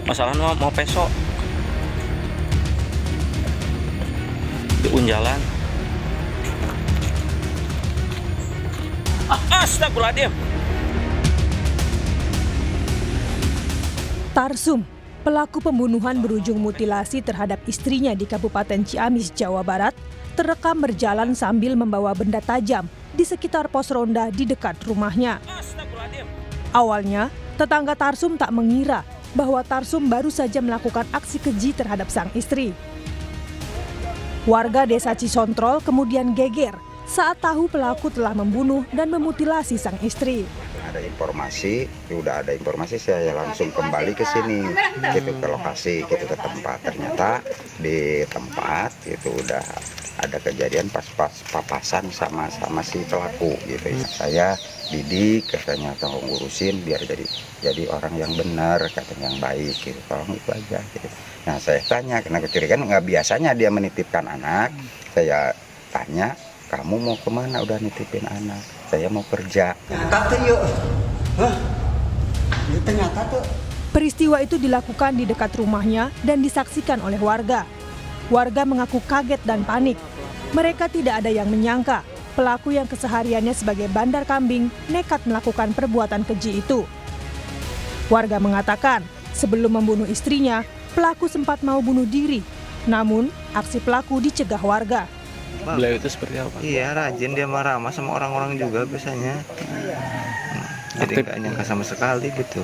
Masalahnya mau peso di Unjalan. Astagfirullahaladzim. Tarsum, pelaku pembunuhan berujung mutilasi terhadap istrinya di Kabupaten Ciamis, Jawa Barat, terekam berjalan sambil membawa benda tajam di sekitar pos ronda di dekat rumahnya. Awalnya, tetangga Tarsum tak mengira bahwa Tarsum baru saja melakukan aksi keji terhadap sang istri. Warga desa Cisontrol kemudian geger saat tahu pelaku telah membunuh dan memutilasi sang istri. Ada informasi, udah ada informasi, saya langsung kembali ke sini, gitu, ke lokasi, gitu, ke tempat. Ternyata di tempat itu udah ada kejadian pas papasan sama si pelaku, gitu. Saya didik, katanya tolong ngurusin biar jadi orang yang benar, katanya yang baik, gitu. Tolong itu aja, gitu. Nah saya tanya, karena kecurigaan nggak biasanya dia menitipkan anak. Saya tanya, kamu mau kemana? Udah nitipin anak. Saya mau kerja. Peristiwa itu dilakukan di dekat rumahnya dan disaksikan oleh warga. Warga mengaku kaget dan panik. Mereka tidak ada yang menyangka pelaku yang kesehariannya sebagai bandar kambing nekat melakukan perbuatan keji itu. Warga mengatakan sebelum membunuh istrinya, pelaku sempat mau bunuh diri. Namun, aksi pelaku dicegah warga. Beliau itu seperti apa? Iya, rajin, dia marah sama orang-orang juga biasanya. Jadi nggak nyangka sama sekali gitu.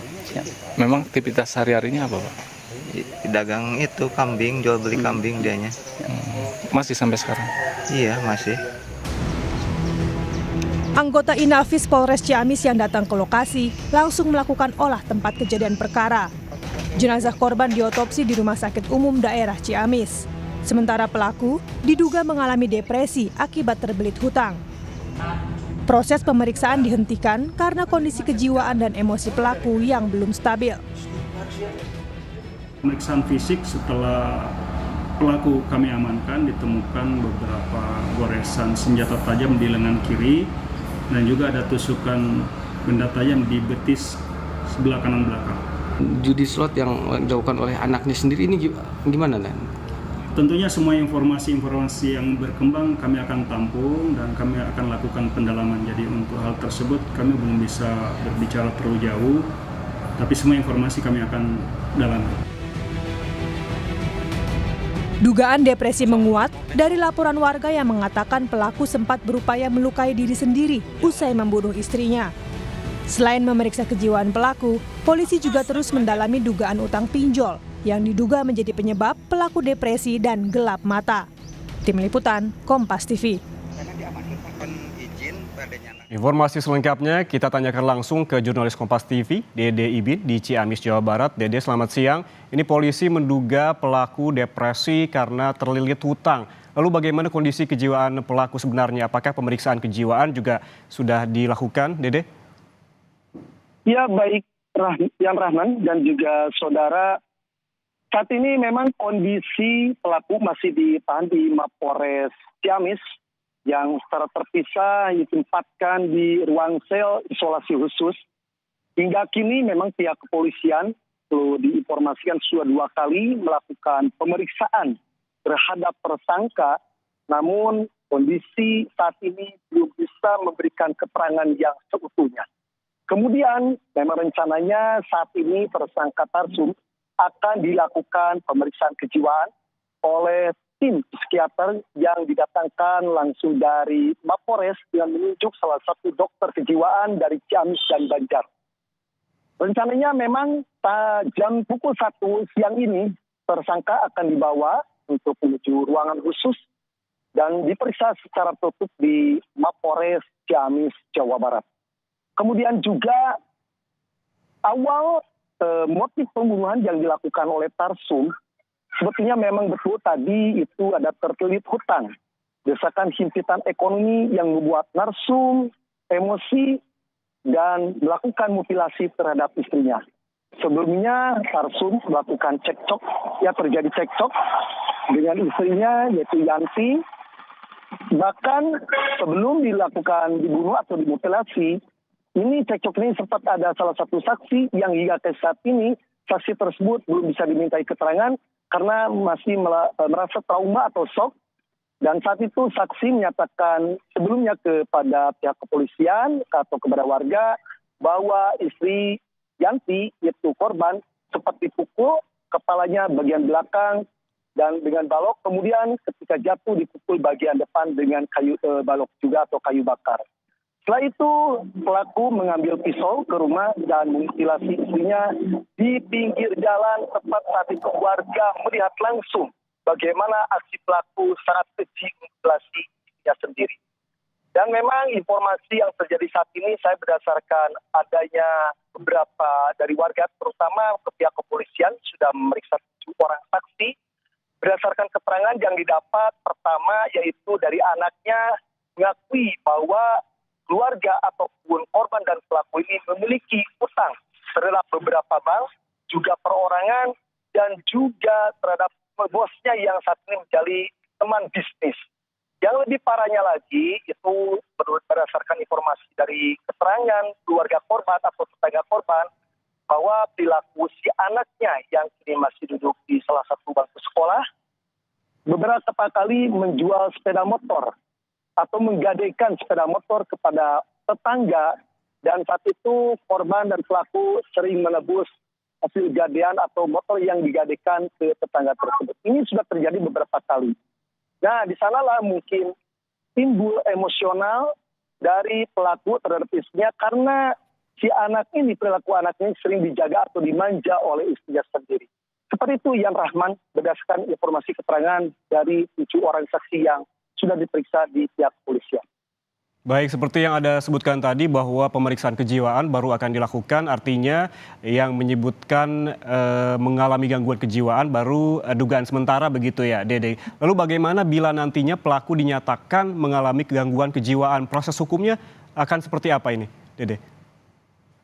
Memang aktivitas sehari-harinya apa, Pak? Dagang itu kambing, jual beli kambing dianya. Masih sampai sekarang? Iya, masih. Anggota Inafis Polres Ciamis yang datang ke lokasi langsung melakukan olah tempat kejadian perkara. Jenazah korban diotopsi di Rumah Sakit Umum Daerah Ciamis. Sementara pelaku diduga mengalami depresi akibat terbelit hutang. Proses pemeriksaan dihentikan karena kondisi kejiwaan dan emosi pelaku yang belum stabil. Pemeriksaan fisik setelah pelaku kami amankan, ditemukan beberapa goresan senjata tajam di lengan kiri dan juga ada tusukan benda tajam di betis sebelah kanan belakang. Judi slot yang dilakukan oleh anaknya sendiri ini gimana, Dan? Tentunya semua informasi-informasi yang berkembang kami akan tampung dan kami akan lakukan pendalaman. Jadi untuk hal tersebut kami belum bisa berbicara terlalu jauh, tapi semua informasi kami akan dalami. Dugaan depresi menguat dari laporan warga yang mengatakan pelaku sempat berupaya melukai diri sendiri usai membunuh istrinya. Selain memeriksa kejiwaan pelaku, polisi juga terus mendalami dugaan utang pinjol yang diduga menjadi penyebab pelaku depresi dan gelap mata. Tim Liputan, Kompas TV. Informasi selengkapnya kita tanyakan langsung ke jurnalis Kompas TV, Dede Ibin di Ciamis, Jawa Barat. Dede, selamat siang. Ini polisi menduga pelaku depresi karena terlilit hutang. Lalu bagaimana kondisi kejiwaan pelaku sebenarnya? Apakah pemeriksaan kejiwaan juga sudah dilakukan, Dede? Ya, baik Yan Rahman dan juga saudara. Saat ini memang kondisi pelaku masih ditahan di Mapores Ciamis yang secara terpisah ditempatkan di ruang sel isolasi khusus. Hingga kini memang pihak kepolisian perlu diinformasikan sudah 2 kali melakukan pemeriksaan terhadap tersangka, namun kondisi saat ini belum bisa memberikan keterangan yang seutuhnya. Kemudian memang rencananya saat ini tersangka Tarsum akan dilakukan pemeriksaan kejiwaan oleh tim psikiater yang didatangkan langsung dari Mapores dengan menunjuk salah satu dokter kejiwaan dari Ciamis dan Banjar. Rencananya memang jam pukul 1 siang ini tersangka akan dibawa untuk menuju ruangan khusus dan diperiksa secara tertutup di Mapores Ciamis, Jawa Barat. Kemudian juga awal motif pembunuhan yang dilakukan oleh Tarsum sebetulnya memang betul tadi itu ada terlilit hutang, desakan himpitan ekonomi yang membuat Tarsum emosi dan melakukan mutilasi terhadap istrinya. Sebelumnya Tarsum melakukan cekcok, terjadi cekcok dengan istrinya yaitu Yanti. Bahkan sebelum dibunuh atau dimutilasi, ini cekcok ini sempat ada salah satu saksi yang hingga ke saat ini saksi tersebut belum bisa dimintai keterangan karena masih merasa trauma atau shock. Dan saat itu saksi menyatakan sebelumnya kepada pihak kepolisian atau kepada warga bahwa istri Yanti, yaitu korban, sempat dipukul kepalanya bagian belakang dan dengan balok, kemudian ketika jatuh dipukul bagian depan dengan kayu balok juga atau kayu bakar. Setelah itu pelaku mengambil pisau ke rumah dan memutilasi istrinya di pinggir jalan. Tepat saat itu warga melihat langsung bagaimana aksi pelaku sangat keji memutilasi istrinya sendiri. Dan memang informasi yang terjadi saat ini saya berdasarkan adanya beberapa dari warga, terutama ke pihak kepolisian sudah memeriksa 7 orang saksi. Berdasarkan keterangan yang didapat, pertama yaitu dari anaknya mengakui bahwa keluarga ataupun korban dan pelaku ini memiliki utang terhadap beberapa bank, juga perorangan, dan juga terhadap bosnya yang saat ini menjadi teman bisnis. Yang lebih parahnya lagi, itu berdasarkan informasi dari keterangan keluarga korban atau tetangga korban, bahwa perilaku si anaknya yang kini masih duduk di salah satu bangku sekolah, beberapa kali menjual sepeda motor atau menggadaikan sepeda motor kepada tetangga, dan saat itu korban dan pelaku sering menebus hasil gadaian atau motor yang digadaikan ke tetangga tersebut. Ini sudah terjadi beberapa kali. Nah, di sanalah mungkin timbul emosional dari pelaku terhadap istrinya karena si anak ini, perilaku anaknya sering dijaga atau dimanja oleh istrinya sendiri. Seperti itu Yan Rahman, berdasarkan informasi keterangan dari 7 orang saksi yang sudah diperiksa di pihak kepolisian. Baik, seperti yang Anda sebutkan tadi bahwa pemeriksaan kejiwaan baru akan dilakukan, artinya yang menyebutkan mengalami gangguan kejiwaan baru dugaan sementara begitu ya, Dede. Lalu bagaimana bila nantinya pelaku dinyatakan mengalami gangguan kejiwaan? Proses hukumnya akan seperti apa ini, Dede?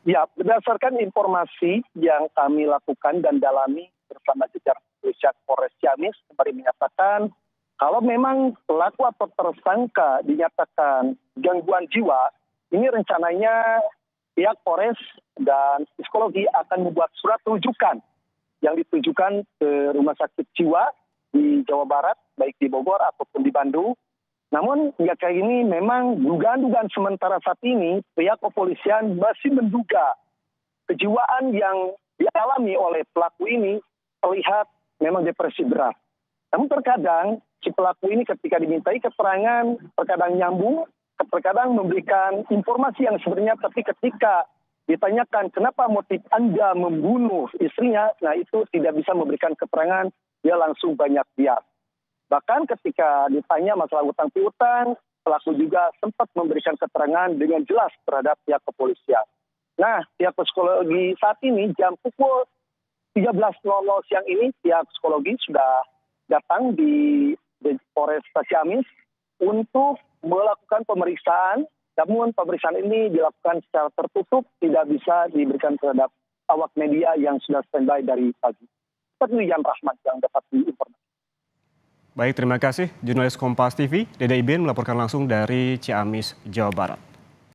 Ya, berdasarkan informasi yang kami lakukan dan dalami bersama jajaran kepolisian Polres Ciamis, kembali menyatakan kalau memang pelaku atau tersangka dinyatakan gangguan jiwa, ini rencananya pihak Polres dan psikologi akan membuat surat rujukan yang ditujukan ke rumah sakit jiwa di Jawa Barat, baik di Bogor ataupun di Bandung. Namun hingga kali ini memang dugaan-dugaan sementara saat ini pihak kepolisian masih menduga kejiwaan yang dialami oleh pelaku ini terlihat memang depresi berat. Namun terkadang si pelaku ini ketika dimintai keterangan terkadang nyambung, terkadang memberikan informasi yang sebenarnya, tapi ketika ditanyakan kenapa motif Anda membunuh istrinya, nah itu tidak bisa memberikan keterangan, dia langsung banyak bias. Bahkan ketika ditanya masalah utang piutang, pelaku juga sempat memberikan keterangan dengan jelas terhadap pihak kepolisian. Nah, pihak psikologi saat ini jam pukul 13.00 siang ini pihak psikologi sudah datang di Polres Ciamis untuk melakukan pemeriksaan. Namun pemeriksaan ini dilakukan secara tertutup, tidak bisa diberikan terhadap awak media yang sudah standby dari pagi. Seperti Yan Rahman yang dapat diinformasikan. Baik, terima kasih. Jurnalis Kompas TV, Dede Ibin melaporkan langsung dari Ciamis, Jawa Barat.